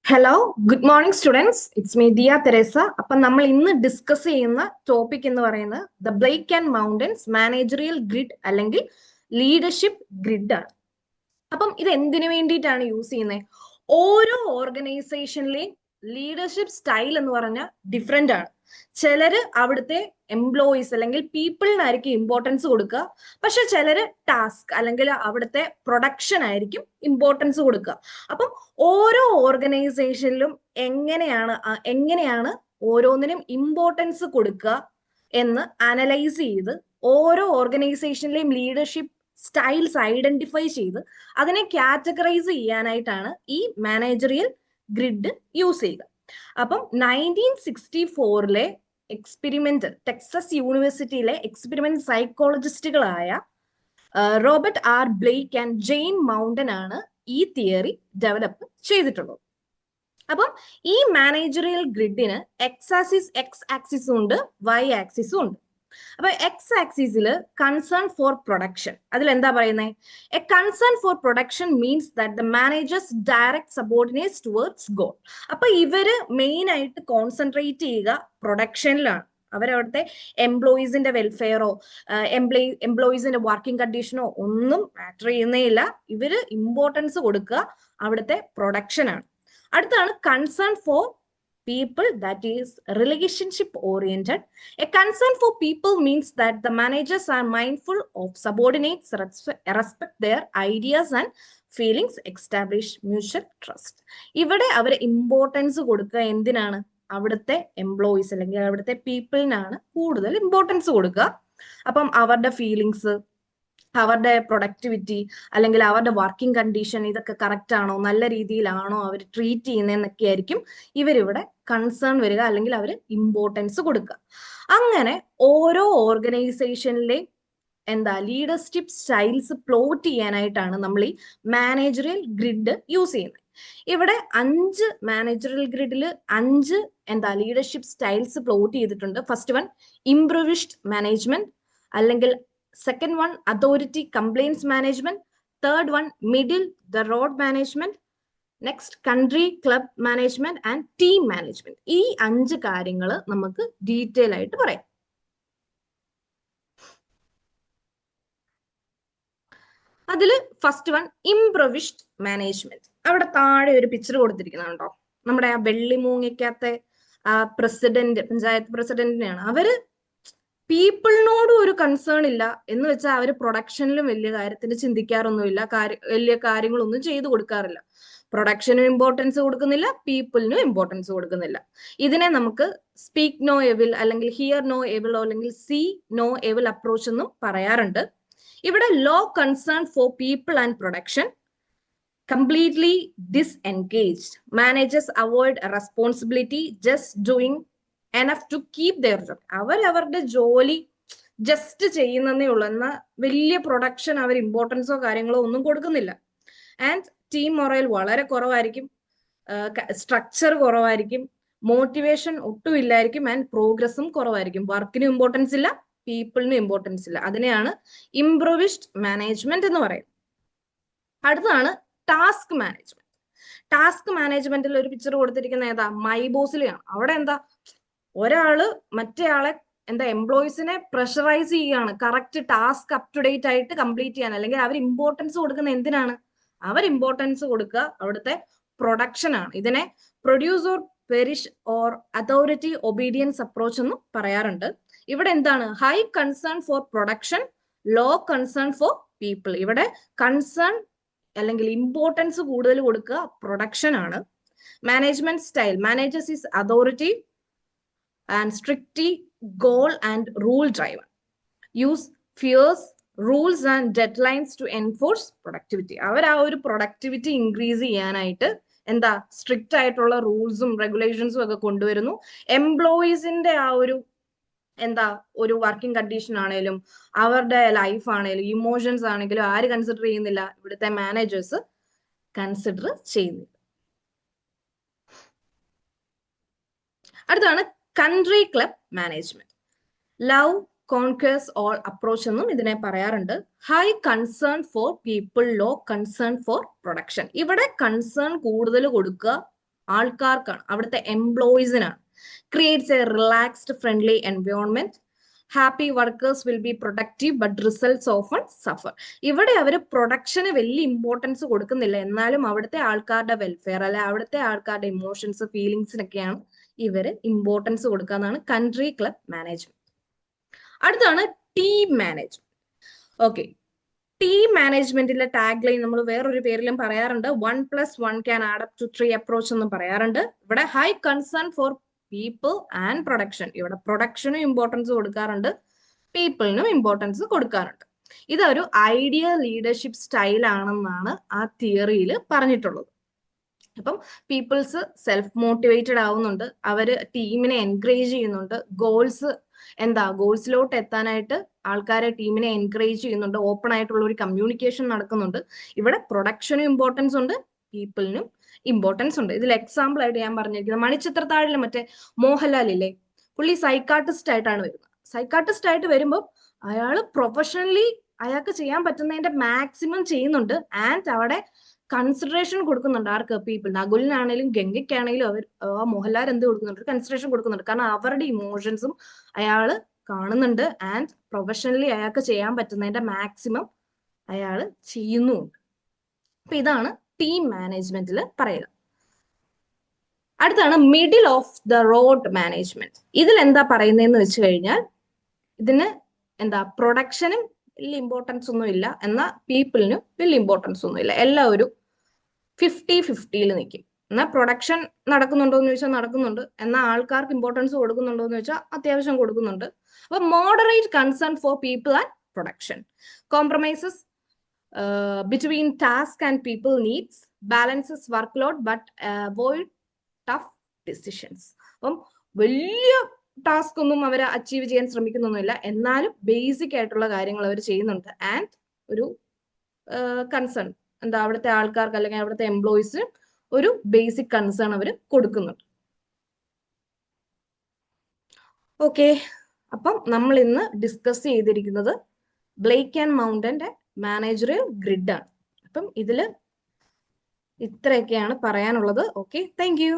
Hello good morning students, it's me Diya Theresa. അപ്പം നമ്മൾ ഇന്ന് ഡിസ്കസ് ചെയ്യുന്ന ടോപ്പിക് എന്ന് പറയുന്നത് the Blake and Mouton's managerial grid അല്ലെങ്കിൽ ലീഡർഷിപ്പ് ഗ്രിഡ് ആണ്. അപ്പം ഇത് എന്തിനു വേണ്ടിയിട്ടാണ് യൂസ് ചെയ്യുന്നത്? ഓരോ ഓർഗനൈസേഷനിലെയും ലീഡർഷിപ്പ് സ്റ്റൈൽ എന്ന് പറഞ്ഞാൽ ഡിഫറെന്റ് ആണ്. ചിലര് അവിടുത്തെ എംപ്ലോയീസ് അല്ലെങ്കിൽ പീപ്പിളിനായിരിക്കും ഇമ്പോർട്ടൻസ് കൊടുക്കുക, പക്ഷെ ചിലര് ടാസ്ക് അല്ലെങ്കിൽ അവിടുത്തെ പ്രൊഡക്ഷൻ ആയിരിക്കും ഇമ്പോർട്ടൻസ് കൊടുക്കുക. അപ്പം ഓരോ ഓർഗനൈസേഷനിലും എങ്ങനെയാണ് ഓരോന്നിനും ഇമ്പോർട്ടൻസ് കൊടുക്കുക എന്ന് അനലൈസ് ചെയ്ത് ഓരോ ഓർഗനൈസേഷനിലെയും ലീഡർഷിപ്പ് സ്റ്റൈൽസ് ഐഡന്റിഫൈ ചെയ്ത് അതിനെ കാറ്റഗറൈസ് ചെയ്യാനായിട്ടാണ് ഈ മാനേജറിയൽ ഗ്രിഡ് യൂസ് ചെയ്യുക. അപ്പം 1964 എക്സ്പെരിമെന്റ് ടെക്സസ് യൂണിവേഴ്സിറ്റിയിലെ എക്സ്പെരിമെന്റ് സൈക്കോളജിസ്റ്റുകളായ Robert R Blake and Jane Mouton ആണ് ഈ തിയറി ഡെവലപ്പ് ചെയ്തിട്ടുള്ളത്. അപ്പം ഈ മാനേജറിയൽ ഗ്രിഡിന് എക്സ് ആക്സിസും ഉണ്ട്, വൈ ആക്സിസും ഉണ്ട്. അപ്പൊ എക്സ് ആക്സിസിൽ കൺസേൺ ഫോർ പ്രൊഡക്ഷൻ, അതിൽ എന്താ പറയുന്നത്? A concern for production means that the managers direct subordinates towards goal. അപ്പൊ ഇവര് മെയിൻ ആയിട്ട് കോൺസെൻട്രേറ്റ് ചെയ്യുക പ്രൊഡക്ഷനിലാണ്. അവരവിടുത്തെ എംപ്ലോയീസിന്റെ വെൽഫെയറോ എംപ്ലോയീസിന്റെ വർക്കിംഗ് കണ്ടീഷനോ ഒന്നും മാറ്റർ ചെയ്യുന്നേയില്ല. ഇവര് ഇമ്പോർട്ടൻസ് കൊടുക്കുക അവിടുത്തെ പ്രൊഡക്ഷൻ ആണ്. അടുത്താണ് concern for people, that is relationship oriented. A concern for people means that the managers are mindful of subordinates, respect their ideas and feelings, establish mutual trust. ഇവിടെ അവർ importance കൊടുക്കുക എന്തിനാണ്? അവിടുത്തെ employees അല്ലെങ്കിൽ അവിടുത്തെ പീപ്പിളിനാണ് കൂടുതൽ ഇമ്പോർട്ടൻസ് കൊടുക്കുക. അപ്പം അവരുടെ ഫീലിങ്സ്, അവരുടെ പ്രൊഡക്ടിവിറ്റി അല്ലെങ്കിൽ അവരുടെ വർക്കിംഗ് കണ്ടീഷൻ ഇതൊക്കെ കറക്റ്റ് ആണോ, നല്ല രീതിയിലാണോ അവർ ട്രീറ്റ് ചെയ്യുന്നതെന്നൊക്കെ ആയിരിക്കും ഇവരിവിടെ കൺസേൺ വരിക അല്ലെങ്കിൽ അവർ ഇമ്പോർട്ടൻസ് കൊടുക്കുക. അങ്ങനെ ഓരോ ഓർഗനൈസേഷനിലെ ലീഡർഷിപ്പ് സ്റ്റൈൽസ് പ്ലോട്ട് ചെയ്യാനായിട്ടാണ് നമ്മൾ ഈ മാനേജറിയൽ ഗ്രിഡ് യൂസ് ചെയ്യുന്നത്. ഇവിടെ 5 മാനേജറിയൽ ഗ്രിഡിൽ 5 ലീഡർഷിപ്പ് സ്റ്റൈൽസ് പ്ലോട്ട് ചെയ്തിട്ടുണ്ട്. ഫസ്റ്റ് വൺ ഇംപ്രൂവിസ്ഡ് മാനേജ്മെന്റ്, അല്ലെങ്കിൽ second one authority complaints management, third one middle the road management, next country club management and team management. ഈ 5 കാര്യങ്ങൾ നമുക്ക് ഡീറ്റെയിൽ ആയിട്ട് പറയാം. അതില് ഫസ്റ്റ് വൺ ഇംപ്രൂവിസ്ഡ് മാനേജ്മെന്റ്. അവിടെ താഴെ ഒരു പിക്ചർ കൊടുത്തിരിക്കുന്നുണ്ടോ? നമ്മുടെ ആ വെള്ളിമൂങ്ങയ്ക്കകത്തെ പ്രസിഡന്റ്, പഞ്ചായത്ത് പ്രസിഡന്റിനെയാണ്. അവര് പീപ്പിളിനോടും ഒരു കൺസേൺ ഇല്ല എന്ന് വെച്ചാൽ അവര് പ്രൊഡക്ഷനിലും വലിയ കാര്യത്തിന് ചിന്തിക്കാറൊന്നുമില്ല, വലിയ കാര്യങ്ങളൊന്നും ചെയ്തു കൊടുക്കാറില്ല. പ്രൊഡക്ഷനും ഇമ്പോർട്ടൻസ് കൊടുക്കുന്നില്ല, പീപ്പിളിനും ഇമ്പോർട്ടൻസ് കൊടുക്കുന്നില്ല. ഇതിനെ നമുക്ക് സ്പീക്ക് നോ എവിൽ അല്ലെങ്കിൽ ഹിയർ നോ എവിൽ അല്ലെങ്കിൽ സീ നോ എവിൽ അപ്രോച്ച് എന്നും പറയാറുണ്ട്. ഇവിടെ low concern for people and production, completely disengaged. Managers avoid responsibility, just doing enough to keep their job. അവരവരുടെ ജോലി ജസ്റ്റ് ചെയ്യുന്നതേ ഉള്ളൂ, എന്നാൽ വലിയ പ്രൊഡക്ഷൻ അവർ ഇമ്പോർട്ടൻസോ കാര്യങ്ങളോ ഒന്നും കൊടുക്കുന്നില്ല. ആൻഡ് ടീം മൊറൽ വളരെ കുറവായിരിക്കും, സ്ട്രക്ചർ കുറവായിരിക്കും, മോട്ടിവേഷൻ ഒട്ടും ഇല്ലായിരിക്കും, ആൻഡ് പ്രോഗ്രസും കുറവായിരിക്കും. വർക്കിനും ഇമ്പോർട്ടൻസ് ഇല്ല, പീപ്പിളിനും ഇമ്പോർട്ടൻസ് ഇല്ല. അതിനെയാണ് ഇംപ്രൂവിസ്ഡ് മാനേജ്മെന്റ് എന്ന് പറയുന്നത്. അടുത്തതാണ് ടാസ്ക് മാനേജ്മെന്റ്. ടാസ്ക് മാനേജ്മെന്റിൽ ഒരു പിക്ചർ കൊടുത്തിരിക്കുന്ന ഏതാ? മൈ ബോസിലെയാണ്. അവിടെ ഒരാള് മറ്റേയാളെ എംപ്ലോയീസിനെ പ്രഷറൈസ് ചെയ്യുകയാണ് correct task up to date ആയിട്ട് കംപ്ലീറ്റ് ചെയ്യാൻ. അല്ലെങ്കിൽ അവർ ഇമ്പോർട്ടൻസ് കൊടുക്കുന്ന എന്തിനാണ്? അവർ ഇമ്പോർട്ടൻസ് കൊടുക്കുക അവിടുത്തെ പ്രൊഡക്ഷൻ ആണ്. ഇതിനെ produce or perish or authority obedience approach എന്നും പറയാറുണ്ട്. ഇവിടെ high concern for production, low concern for people. ഇവിടെ കൺസേൺ അല്ലെങ്കിൽ ഇമ്പോർട്ടൻസ് കൂടുതൽ കൊടുക്കുക പ്രൊഡക്ഷൻ ആണ്. Management style, managers is authority and strictly goal and rule driven, use fierce rules and deadlines to enforce productivity. അവർ ആ ഒരു പ്രൊഡക്ടിവിറ്റി ഇൻക്രീസ് ചെയ്യാനായിട്ട് strict ആയിട്ടുള്ള റൂൾസും റെഗുലേഷൻസും ഒക്കെ കൊണ്ടുവരുന്നു. എംപ്ലോയീസിന്റെ ആ ഒരു വർക്കിംഗ് കണ്ടീഷൻ ആണെങ്കിലും അവരുടെ ലൈഫ് ആണെങ്കിലും ഇമോഷൻസ് ആണെങ്കിലും ആര് കൺസിഡർ ചെയ്യുന്നില്ല? ഇവിടുത്തെ മാനേജേഴ്സ് കൺസിഡർ ചെയ്യുന്നില്ല. അടുത്താണ് country club management. Love conquers all approach എന്നും ഇതിനെ പറയാറുണ്ട്. High concern for people, low concern for production. ഇവിടെ കൺസേൺ കൂടുതൽ കൊടുക്കുക ആൾക്കാർക്കാണ്, അവിടുത്തെ എംപ്ലോയീസിനാണ്. Creates a relaxed friendly environment. Happy workers will be productive but results often suffer. ഇവിടെ അവർ പ്രൊഡക്ഷന് വലിയ ഇമ്പോർട്ടൻസ് കൊടുക്കുന്നില്ല, എന്നാലും അവിടുത്തെ ആൾക്കാരുടെ വെൽഫെയർ അല്ലെ അവിടുത്തെ ആൾക്കാരുടെ ഇമോഷൻസ് ഫീലിങ്സിനൊക്കെയാണ് ഇവര് ഇമ്പോർട്ടൻസ് കൊടുക്കാന്നാണ് കൺട്രി ക്ലബ് മാനേജ്മെന്റ്. അടുത്താണ് ടീം മാനേജ്മെന്റ്. ഓക്കെ, ടീം മാനേജ്മെന്റിലെ ടാഗ് ലൈൻ നമ്മൾ വേറൊരു പേരിലും പറയാറുണ്ട്, 1+1 can add up to 3 approach എന്നും പറയാറുണ്ട്. ഇവിടെ high concern for people and production. ഇവിടെ പ്രൊഡക്ഷനും ഇമ്പോർട്ടൻസ് കൊടുക്കാറുണ്ട്, പീപ്പിളിനും ഇമ്പോർട്ടൻസ് കൊടുക്കാറുണ്ട്. ഇതൊരു ഐഡിയൽ ലീഡർഷിപ്പ് സ്റ്റൈൽ ആണെന്നാണ് ആ തിയറിയിൽ പറഞ്ഞിട്ടുള്ളത്. അപ്പം പീപ്പിൾസ് സെൽഫ് മോട്ടിവേറ്റഡ് ആവുന്നുണ്ട്, അവര് ടീമിനെ എൻകറേജ് ചെയ്യുന്നുണ്ട്, ഗോൾസിലോട്ട് എത്താനായിട്ട് ആൾക്കാരെ ടീമിനെ എൻകറേജ് ചെയ്യുന്നുണ്ട്, ഓപ്പൺ ആയിട്ടുള്ള ഒരു കമ്മ്യൂണിക്കേഷൻ നടക്കുന്നുണ്ട്. ഇവിടെ പ്രൊഡക്ഷനും ഇമ്പോർട്ടൻസ് ഉണ്ട്, പീപ്പിളിനും ഇമ്പോർട്ടൻസ് ഉണ്ട്. ഇതിൽ എക്സാമ്പിൾ ആയിട്ട് ഞാൻ പറഞ്ഞിരിക്കുന്നത് മണിച്ചിത്രത്താഴിലെ മറ്റേ മോഹൻലാൽ ഇല്ലേ, പുള്ളി സൈക്കാട്രിസ്റ്റ് ആയിട്ടാണ് വരുന്നത്. സൈക്കാട്രിസ്റ്റ് ആയിട്ട് വരുമ്പോൾ അയാൾ പ്രൊഫഷണലി അയാൾക്ക് ചെയ്യാൻ പറ്റുന്നതിന്റെ മാക്സിമം ചെയ്യുന്നുണ്ട്, ആൻഡ് അവിടെ കൺസിഡറേഷൻ കൊടുക്കുന്നുണ്ട്. ആർക്ക്? പീപ്പിൾ. നകുലിനാണെങ്കിലും ഗംഗയ്ക്കാണെങ്കിലും അവർ മോഹൻലാൽ എന്ത് കൊടുക്കുന്നുണ്ട്? കൺസിഡറേഷൻ കൊടുക്കുന്നുണ്ട്. കാരണം അവരുടെ ഇമോഷൻസും അയാള് കാണുന്നുണ്ട്, ആൻഡ് പ്രൊഫഷണലി അയാൾക്ക് ചെയ്യാൻ പറ്റുന്നതിന്റെ മാക്സിമം അയാൾ ചെയ്യുന്നുമുണ്ട്. അപ്പൊ ഇതാണ് ടീം മാനേജ്മെന്റിൽ പറയുക. അടുത്താണ് middle of the road management. ഇതിൽ എന്താ പറയുന്നതെന്ന് വെച്ച് കഴിഞ്ഞാൽ, ഇതിന് പ്രൊഡക്ഷനും വലിയ ഇമ്പോർട്ടൻസ് ഒന്നും ഇല്ല, എന്നാൽ പീപ്പിളിനും വലിയ ഇമ്പോർട്ടൻസ് ഒന്നും ഇല്ല. എല്ലാം ഒരു 50-50 നിൽക്കും. എന്നാൽ പ്രൊഡക്ഷൻ നടക്കുന്നുണ്ടോ എന്ന് ചോദിച്ചാൽ നടക്കുന്നുണ്ട്, എന്നാൽ ആൾക്കാർക്ക് ഇമ്പോർട്ടൻസ് കൊടുക്കുന്നുണ്ടോ എന്ന് ചോദിച്ചാൽ അത്യാവശ്യം കൊടുക്കുന്നുണ്ട്. അപ്പൊ moderate concern for people and production. Compromises between task and people needs. Balances work load but avoid tough decisions. അപ്പം വലിയ ടാസ്ക് ഒന്നും അവർ അച്ചീവ് ചെയ്യാൻ ശ്രമിക്കുന്നൊന്നുമില്ല, എന്നാലും ബേസിക് ആയിട്ടുള്ള കാര്യങ്ങൾ അവർ ചെയ്യുന്നുണ്ട്, ആൻഡ് ഒരു കൺസേൺ അവിടുത്തെ ആൾക്കാർക്ക് അല്ലെങ്കിൽ അവിടുത്തെ എംപ്ലോയീസിന് ഒരു ബേസിക് കൺസേൺ അവർ കൊടുക്കുന്നുണ്ട്. ഓക്കെ, അപ്പം നമ്മൾ ഇന്ന് ഡിസ്കസ് ചെയ്തിരിക്കുന്നത് ബ്ലേക്ക് ആൻഡ് മൗണ്ടന്റെ മാനേജറിയൽ ഗ്രിഡ് ആണ്. അപ്പം ഇതില് ഇത്രയൊക്കെയാണ് പറയാനുള്ളത്. Okay, thank you.